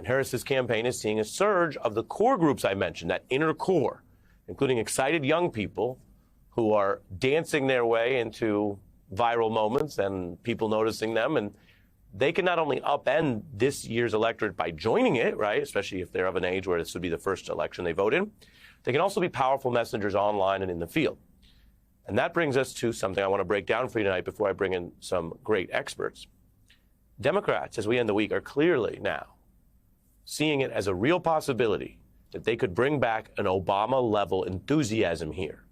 And Harris's campaign is seeing a surge of the core groups I mentioned, that inner core, including excited young people who are dancing their way into viral moments and people noticing them. And they can not only upend this year's electorate by joining it, right, especially if they're of an age where this would be the first election they vote in, they can also be powerful messengers online and in the field. And that brings us to something I want to break down for you tonight before I bring in some great experts. Democrats, as we end the week, are clearly now seeing it as a real possibility that they could bring back an Obama-level enthusiasm here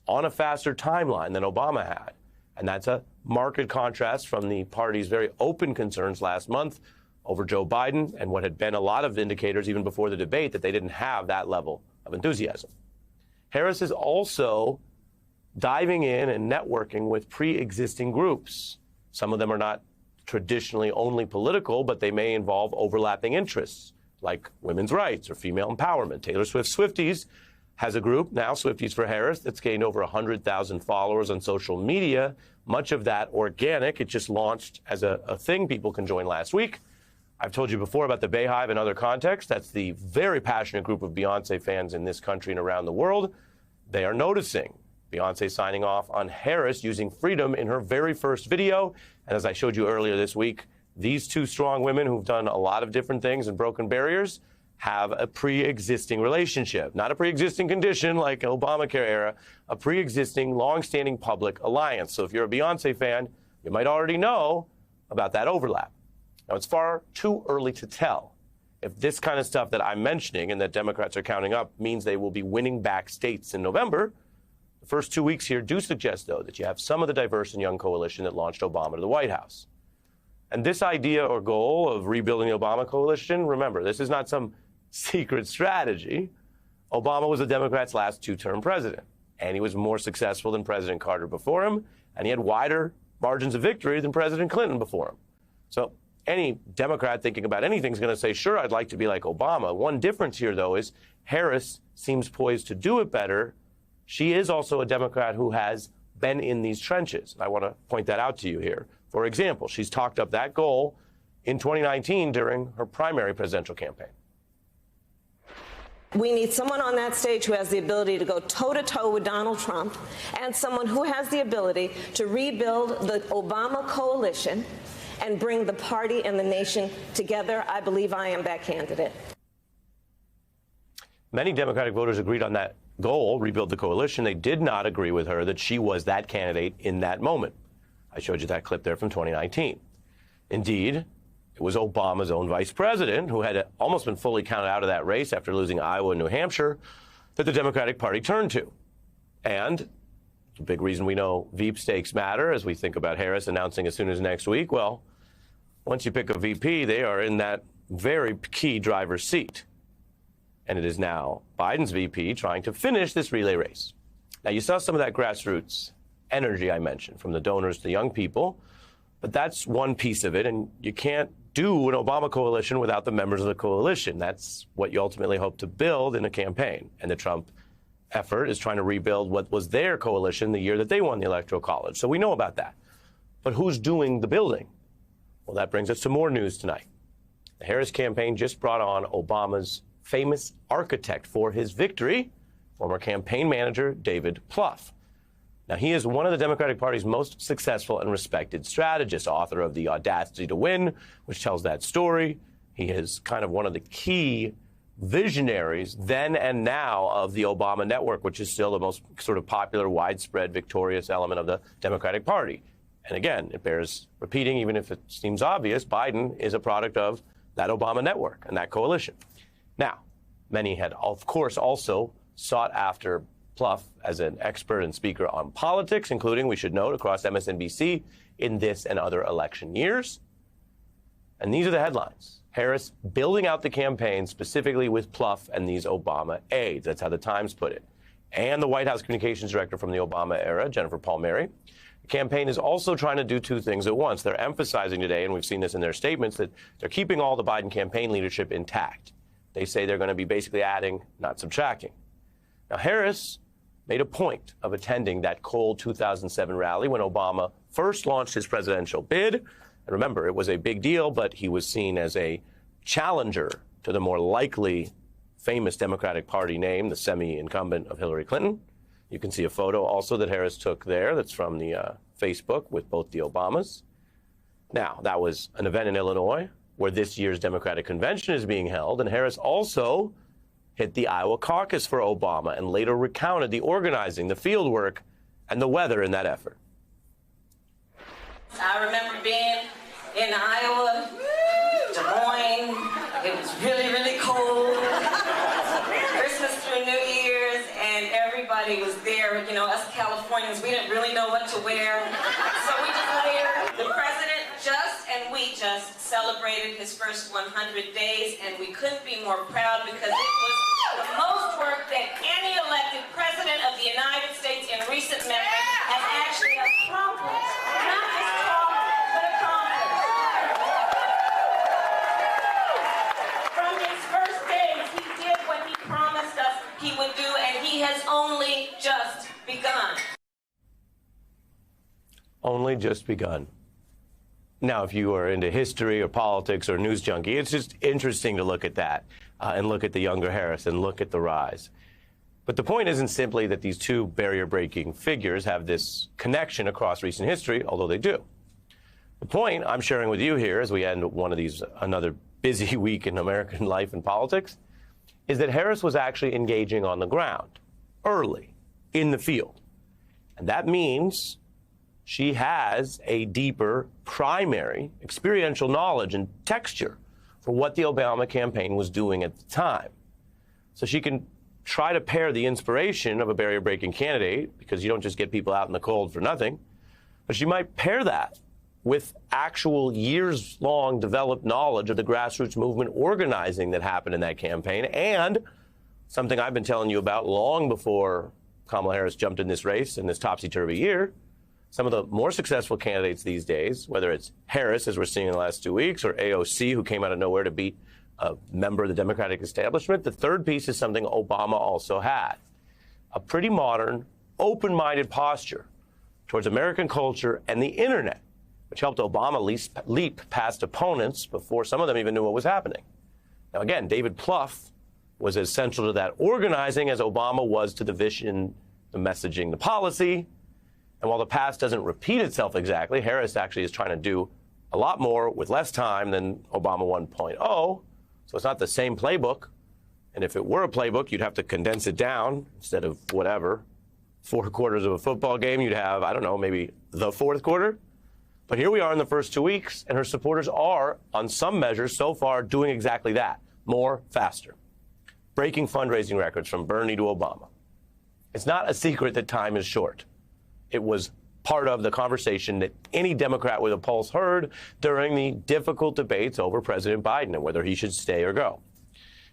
on a faster timeline than Obama had. And that's a marked contrast from the party's very open concerns last month over Joe Biden and what had been a lot of indicators even before the debate that they didn't have that level of enthusiasm. Harris is also diving in and networking with pre-existing groups. Some of them are not traditionally only political, but they may involve overlapping interests, like women's rights or female empowerment. Taylor Swift Swifties has a group now, Swifties for Harris, that's gained over 100,000 followers on social media, much of that organic. It just launched as a thing people can join last week. I've told you before about the Bayhive in other contexts. That's the very passionate group of Beyonce fans in this country and around the world. They are noticing Beyonce signing off on Harris using freedom in her very first video. And as I showed you earlier this week, these two strong women who've done a lot of different things and broken barriers have a pre-existing relationship, not a pre-existing condition like Obamacare era, a pre-existing, long-standing public alliance. So if you're a Beyonce fan, you might already know about that overlap. Now, it's far too early to tell if this kind of stuff that I'm mentioning and that Democrats are counting up means they will be winning back states in November. The first 2 weeks here do suggest, though, that you have some of the diverse and young coalition that launched Obama to the White House. And this idea or goal of rebuilding the Obama coalition, remember, this is not some secret strategy. Obama was the Democrats' last two-term president, and he was more successful than President Carter before him, and he had wider margins of victory than President Clinton before him. So any Democrat thinking about anything is going to say, sure, I'd like to be like Obama. One difference here, though, is Harris seems poised to do it better. She is also a Democrat who has been in these trenches. I want to point that out to you here. For example, she's talked up that goal in 2019 during her primary presidential campaign. We need someone on that stage who has the ability to go toe-to-toe with Donald Trump and someone who has the ability to rebuild the Obama coalition and bring the party and the nation together. I believe I am that candidate. Many Democratic voters agreed on that goal, rebuild the coalition. They did not agree with her that she was that candidate in that moment. I showed you that clip there from 2019. Indeed, it was Obama's own vice president, who had almost been fully counted out of that race after losing Iowa and New Hampshire, that the Democratic Party turned to. And the big reason we know Veep stakes matter as we think about Harris announcing as soon as next week, well, once you pick a VP, they are in that very key driver's seat. And it is now Biden's VP trying to finish this relay race. Now, you saw some of that grassroots energy I mentioned, from the donors to the young people, but that's one piece of it, and you can't do an Obama coalition without the members of the coalition. That's what you ultimately hope to build in a campaign. And the Trump effort is trying to rebuild what was their coalition the year that they won the Electoral College. So we know about that. But who's doing the building? Well, that brings us to more news tonight. The Harris campaign just brought on Obama's famous architect for his victory, former campaign manager David Plouffe. Now, he is one of the Democratic Party's most successful and respected strategists, author of The Audacity to Win, which tells that story. He is kind of one of the key visionaries then and now of the Obama network, which is still the most sort of popular, widespread, victorious element of the Democratic Party. And again, it bears repeating, even if it seems obvious, Biden is a product of that Obama network and that coalition. Now, many had, of course, also sought after Plouffe as an expert and speaker on politics, including, we should note, across MSNBC in this and other election years. And these are the headlines. Harris building out the campaign specifically with Plouffe and these Obama aides. That's how the Times put it. And the White House communications director from the Obama era, Jennifer Palmieri. The campaign is also trying to do two things at once. They're emphasizing today, and we've seen this in their statements, that they're keeping all the Biden campaign leadership intact. They say they're going to be basically adding, not subtracting. Now, Harris made a point of attending that cold 2007 rally when Obama first launched his presidential bid. And remember, it was a big deal, but he was seen as a challenger to the more likely famous Democratic Party name, the semi-incumbent of Hillary Clinton. You can see a photo also that Harris took there that's from the Facebook with both the Obamas. Now, that was an event in Illinois where this year's Democratic convention is being held, and Harris also hit the Iowa caucus for Obama and later recounted the organizing, the field work, and the weather in that effort. I remember being in Iowa, Des Moines. It was really, really cold. Christmas through New Year's, and everybody was there. You know, us Californians, we didn't really know what to wear. So we just layered. The president we just celebrated his first 100 days, and we couldn't be more proud because it was the most work that any elected president of the United States in recent memory has actually accomplished. Not just talk, but accomplished. From his first days, he did what he promised us he would do, and he has only just begun. Only just begun. Now, if you are into history or politics or news junkie, it's just interesting to look at that and look at the younger Harris and look at the rise. But the point isn't simply that these two barrier-breaking figures have this connection across recent history, although they do. The point I'm sharing with you here as we end another busy week in American life and politics is that Harris was actually engaging on the ground, early, in the field. And that means she has a deeper primary experiential knowledge and texture for what the Obama campaign was doing at the time. So she can try to pair the inspiration of a barrier-breaking candidate, because you don't just get people out in the cold for nothing, but she might pair that with actual years-long developed knowledge of the grassroots movement organizing that happened in that campaign, and something I've been telling you about long before Kamala Harris jumped in this race in this topsy-turvy year. Some of the more successful candidates these days, whether it's Harris, as we're seeing in the last 2 weeks, or AOC, who came out of nowhere to beat a member of the Democratic establishment, the third piece is something Obama also had: a pretty modern, open-minded posture towards American culture and the internet, which helped Obama leap past opponents before some of them even knew what was happening. Now, again, David Plouffe was as central to that organizing as Obama was to the vision, the messaging, the policy. And while the past doesn't repeat itself exactly, Harris actually is trying to do a lot more with less time than Obama 1.0. So it's not the same playbook. And if it were a playbook, you'd have to condense it down. Instead of whatever, 4 quarters of a football game, you'd have, I don't know, maybe the fourth quarter. But here we are in the first 2 weeks, and her supporters are, on some measures so far, doing exactly that: more, faster. Breaking fundraising records from Bernie to Obama. It's not a secret that time is short. It was part of the conversation that any Democrat with a pulse heard during the difficult debates over President Biden and whether he should stay or go.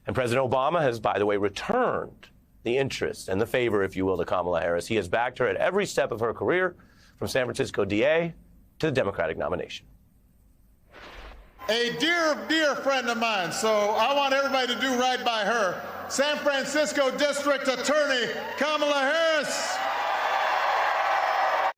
And President Obama has, by the way, returned the interest and the favor, if you will, to Kamala Harris. He has backed her at every step of her career, from San Francisco DA to the Democratic nomination. A dear, dear friend of mine, so I want everybody to do right by her. San Francisco District Attorney Kamala Harris.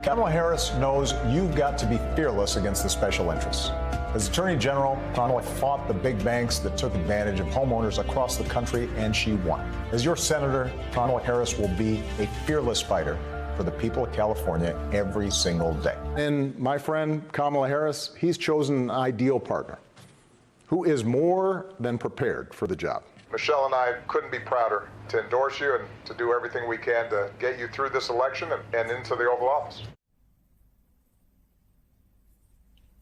Kamala Harris knows you've got to be fearless against the special interests. As Attorney General, Kamala fought the big banks that took advantage of homeowners across the country, and she won. As your senator, Kamala Harris will be a fearless fighter for the people of California every single day. And my friend Kamala Harris, he's chosen an ideal partner who is more than prepared for the job. Michelle and I couldn't be prouder to endorse you and to do everything we can to get you through this election and into the Oval Office.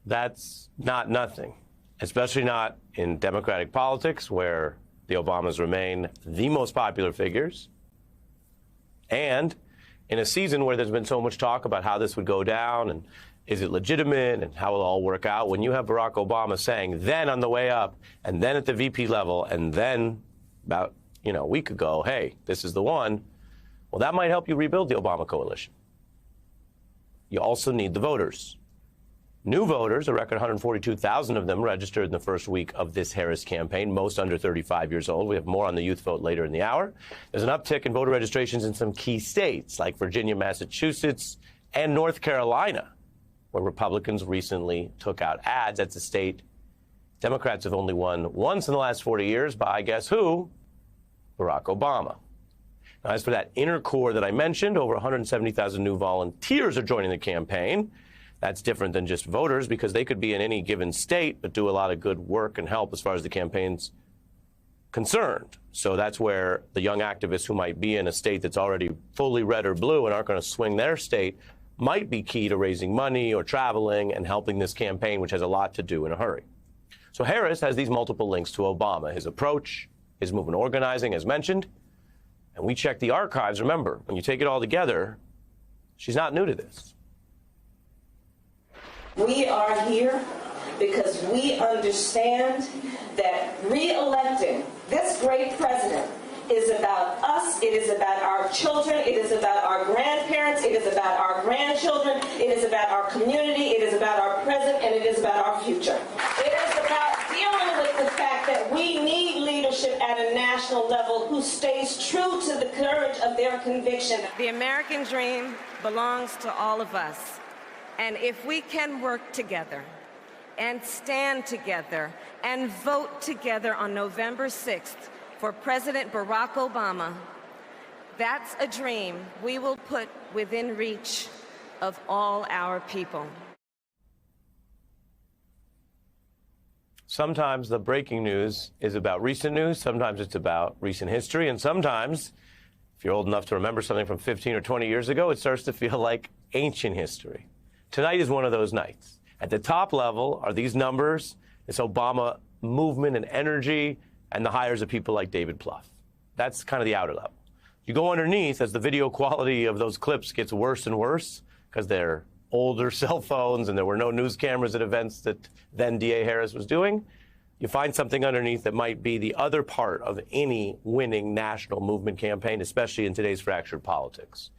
That's not nothing, especially not in Democratic politics, where the Obamas remain the most popular figures, and in a season where there's been so much talk about how this would go down and is it legitimate and how it'll all work out. When you have Barack Obama saying then on the way up and then at the VP level and then about a week ago, hey, this is the one, well, that might help you rebuild the Obama coalition. You also need the voters. New voters, a record 142,000 of them registered in the first week of this Harris campaign, most under 35 years old. We have more on the youth vote later in the hour. There's an uptick in voter registrations in some key states like Virginia, Massachusetts, and North Carolina, where Republicans recently took out ads. That's a state Democrats have only won once in the last 40 years by, guess who? Barack Obama. Now, as for that inner core that I mentioned, over 170,000 new volunteers are joining the campaign. That's different than just voters because they could be in any given state but do a lot of good work and help as far as the campaign's concerned. So that's where the young activists who might be in a state that's already fully red or blue and aren't going to swing their state might be key to raising money or traveling and helping this campaign, which has a lot to do in a hurry. So Harris has these multiple links to Obama, his approach, his movement organizing, as mentioned. And we checked the archives. Remember, when you take it all together, she's not new to this. We are here because we understand that re-electing this great president is about us, it is about our children, it is about our grandparents, it is about our grandchildren, it is about our community, it is about our present, and it is about our future. It is about dealing with the fact that we need leadership at a national level who stays true to the courage of their conviction. The American dream belongs to all of us. And if we can work together and stand together and vote together on November 6th for President Barack Obama, that's a dream we will put within reach of all our people. Sometimes the breaking news is about recent news, sometimes it's about recent history, and sometimes, if you're old enough to remember something from 15 or 20 years ago, it starts to feel like ancient history. Tonight is one of those nights. At the top level are these numbers, this Obama movement and energy, and the hires of people like David Plouffe. That's kind of the outer level. You go underneath as the video quality of those clips gets worse and worse because they're older cell phones and there were no news cameras at events that then D.A. Harris was doing. You find something underneath that might be the other part of any winning national movement campaign, especially in today's fractured politics.